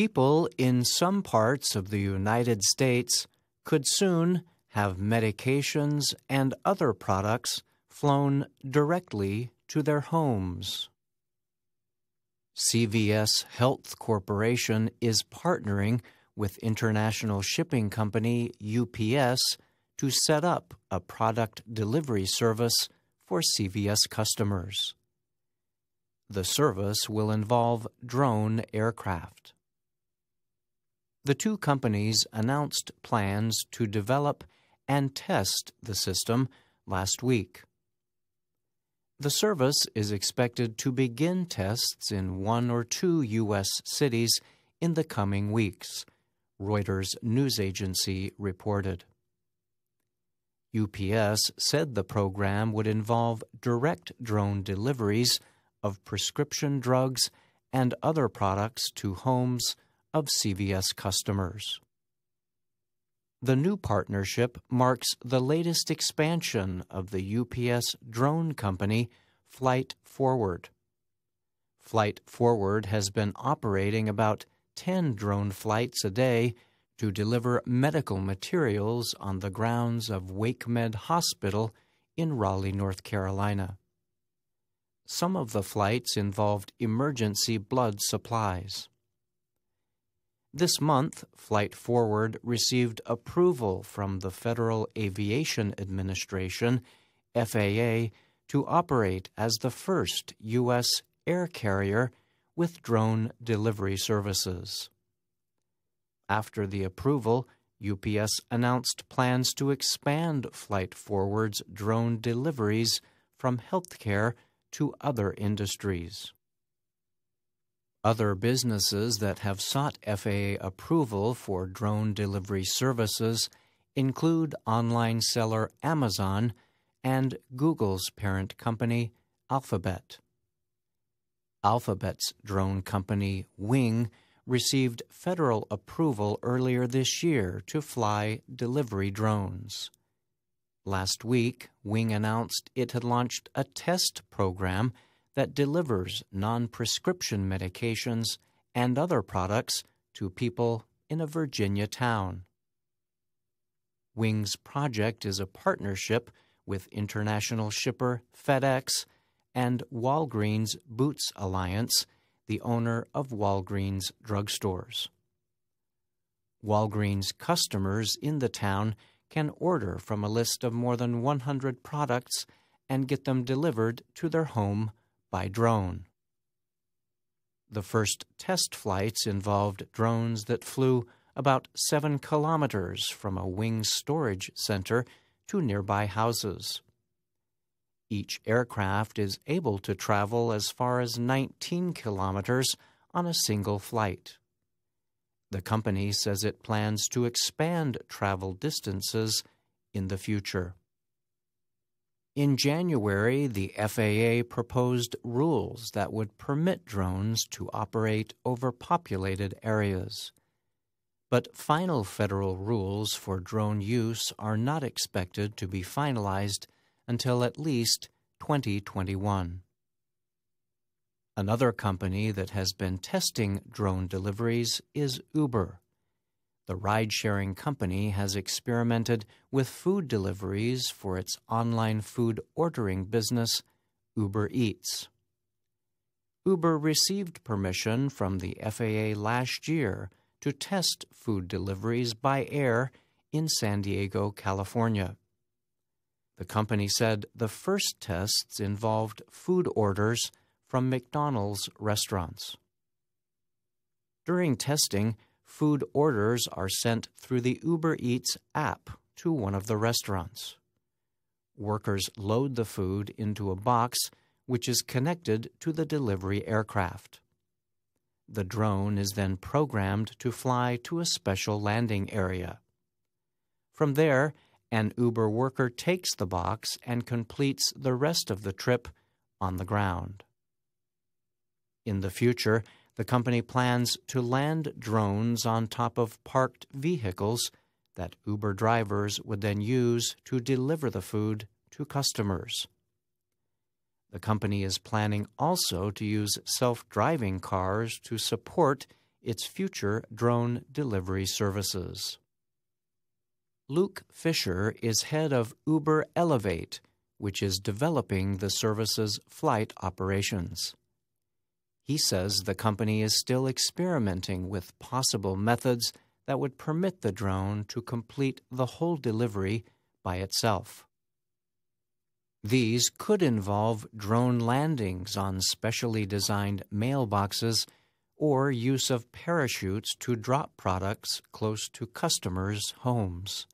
People in some parts of the United States could soon have medications and other products flown directly to their homes. CVS Health Corporation is partnering with international shipping company UPS to set up a product delivery service for CVS customers. The service will involve drone aircraft. The two companies announced plans to develop and test the system last week. The service is expected to begin tests in 1 or 2 U.S. cities in the coming weeks, Reuters news agency reported. UPS said the program would involve direct drone deliveries of prescription drugs and other products to homes of CVS customers. The new partnership marks the latest expansion of the UPS drone company, Flight Forward. Flight Forward has been operating about 10 drone flights a day to deliver medical materials on the grounds of WakeMed Hospital in Raleigh, North Carolina. Some of the flights involved emergency blood supplies. This month, Flight Forward received approval from the Federal Aviation Administration, FAA, to operate as the first U.S. air carrier with drone delivery services. After the approval, UPS announced plans to expand Flight Forward's drone deliveries from healthcare to other industries. Other businesses that have sought FAA approval for drone delivery services include online seller Amazon and Google's parent company, Alphabet. Alphabet's drone company, Wing, received federal approval earlier this year to fly delivery drones. Last week, Wing announced it had launched a test program that delivers non-prescription medications and other products to people in a Virginia town. Wing's project is a partnership with international shipper FedEx and Walgreens Boots Alliance, the owner of Walgreens drugstores. Walgreens customers in the town can order from a list of more than 100 products and get them delivered to their home by drone. The first test flights involved drones that flew about 7 kilometers from a Wing storage center to nearby houses. Each aircraft is able to travel as far as 19 kilometers on a single flight. The company says it plans to expand travel distances in the future. In January, the FAA proposed rules that would permit drones to operate over populated areas. But final federal rules for drone use are not expected to be finalized until at least 2021. Another company that has been testing drone deliveries is Uber. The ride-sharing company has experimented with food deliveries for its online food ordering business, Uber Eats. Uber received permission from the FAA last year to test food deliveries by air in San Diego, California. The company said the first tests involved food orders from McDonald's restaurants. During testing, food orders are sent through the Uber Eats app to one of the restaurants. Workers load the food into a box which is connected to the delivery aircraft. The drone is then programmed to fly to a special landing area. From there, an Uber worker takes the box and completes the rest of the trip on the ground. In the future, the company plans to land drones on top of parked vehicles that Uber drivers would then use to deliver the food to customers. The company is planning also to use self-driving cars to support its future drone delivery services. Luke Fisher is head of Uber Elevate, which is developing the service's flight operations. He says the company is still experimenting with possible methods that would permit the drone to complete the whole delivery by itself. These could involve drone landings on specially designed mailboxes or use of parachutes to drop products close to customers' homes.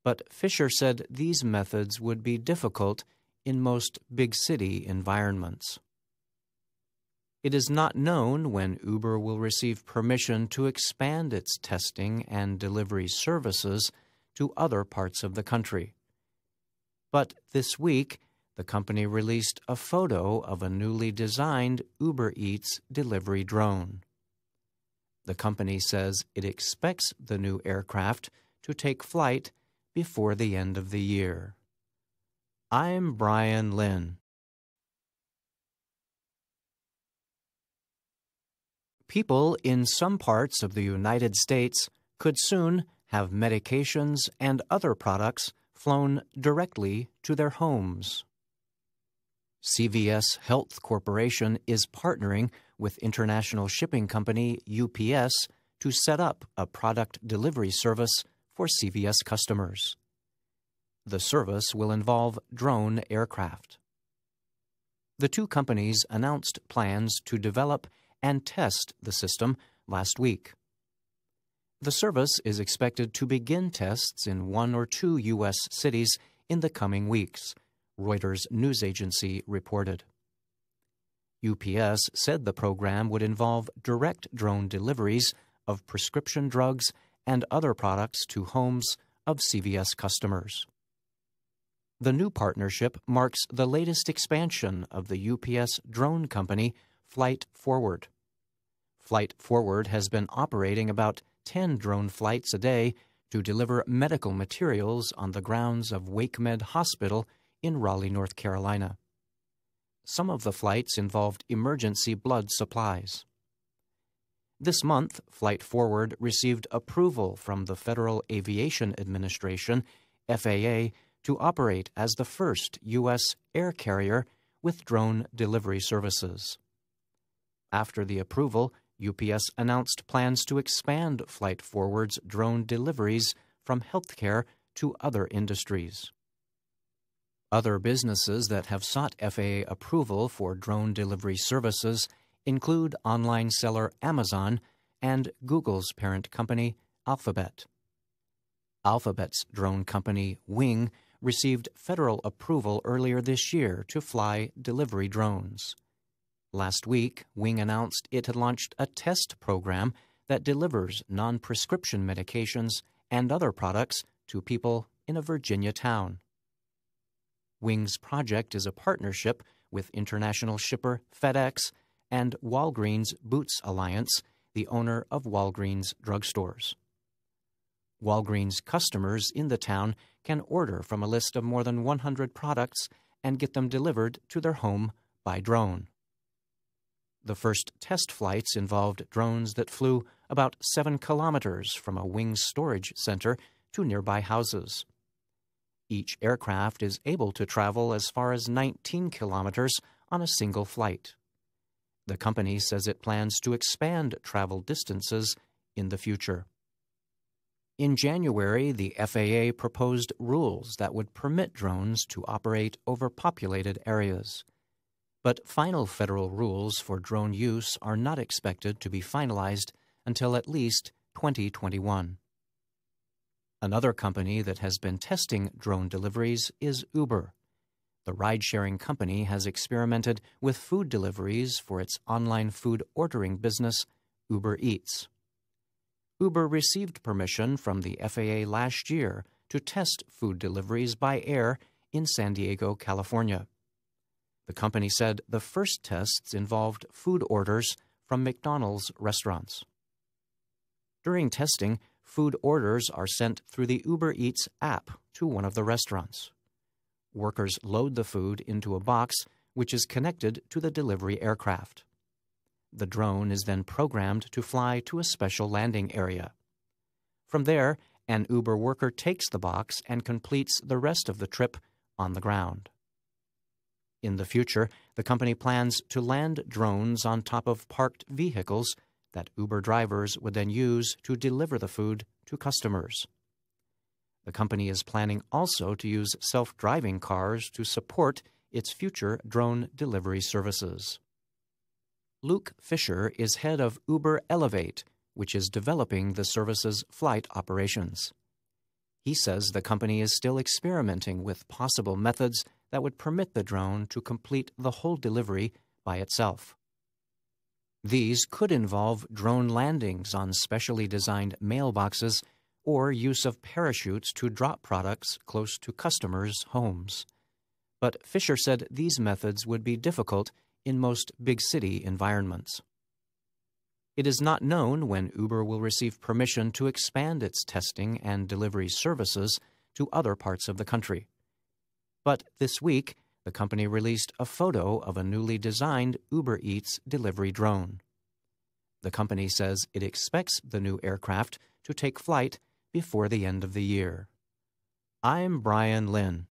But Fisher said these methods would be difficult in most big city environments. It is not known when Uber will receive permission to expand its testing and delivery services to other parts of the country. But this week, the company released a photo of a newly designed Uber Eats delivery drone. The company says it expects the new aircraft to take flight before the end of the year. I'm Bryan Lynn. People in some parts of the United States could soon have medications and other products flown directly to their homes. CVS Health Corporation is partnering with international shipping company UPS to set up a product delivery service for CVS customers. The service will involve drone aircraft. The two companies announced plans to develop and test the system last week. The service is expected to begin tests in 1 or 2 U.S. cities in the coming weeks, Reuters news agency reported. UPS said the program would involve direct drone deliveries of prescription drugs and other products to homes of CVS customers. The new partnership marks the latest expansion of the UPS drone company, Flight Forward. Flight Forward has been operating about 10 drone flights a day to deliver medical materials on the grounds of WakeMed Hospital in Raleigh, North Carolina. Some of the flights involved emergency blood supplies. This month, Flight Forward received approval from the Federal Aviation Administration, FAA, to operate as the first U.S. air carrier with drone delivery services. After the approval, UPS announced plans to expand Flight Forward's drone deliveries from healthcare to other industries. Other businesses that have sought FAA approval for drone delivery services include online seller Amazon and Google's parent company, Alphabet. Alphabet's drone company, Wing, received federal approval earlier this year to fly delivery drones. Last week, Wing announced it had launched a test program that delivers non-prescription medications and other products to people in a Virginia town. Wing's project is a partnership with international shipper FedEx and Walgreens Boots Alliance, the owner of Walgreens drugstores. Walgreens customers in the town can order from a list of more than 100 products and get them delivered to their home by drone. The first test flights involved drones that flew about 7 kilometers from a Wing storage center to nearby houses. Each aircraft is able to travel as far as 19 kilometers on a single flight. The company says it plans to expand travel distances in the future. In January, the FAA proposed rules that would permit drones to operate over populated areas. But final federal rules for drone use are not expected to be finalized until at least 2021. Another company that has been testing drone deliveries is Uber. The ride-sharing company has experimented with food deliveries for its online food ordering business, Uber Eats. Uber received permission from the FAA last year to test food deliveries by air in San Diego, California. The company said the first tests involved food orders from McDonald's restaurants. During testing, food orders are sent through the Uber Eats app to one of the restaurants. Workers load the food into a box which is connected to the delivery aircraft. The drone is then programmed to fly to a special landing area. From there, an Uber worker takes the box and completes the rest of the trip on the ground. In the future, the company plans to land drones on top of parked vehicles that Uber drivers would then use to deliver the food to customers. The company is planning also to use self-driving cars to support its future drone delivery services. Luke Fisher is head of Uber Elevate, which is developing the service's flight operations. He says the company is still experimenting with possible methods that would permit the drone to complete the whole delivery by itself. These could involve drone landings on specially designed mailboxes or use of parachutes to drop products close to customers' homes. But Fisher said these methods would be difficult in most big city environments. It is not known when Uber will receive permission to expand its testing and delivery services to other parts of the country. But this week, the company released a photo of a newly designed Uber Eats delivery drone. The company says it expects the new aircraft to take flight before the end of the year. I'm Bryan Lynn.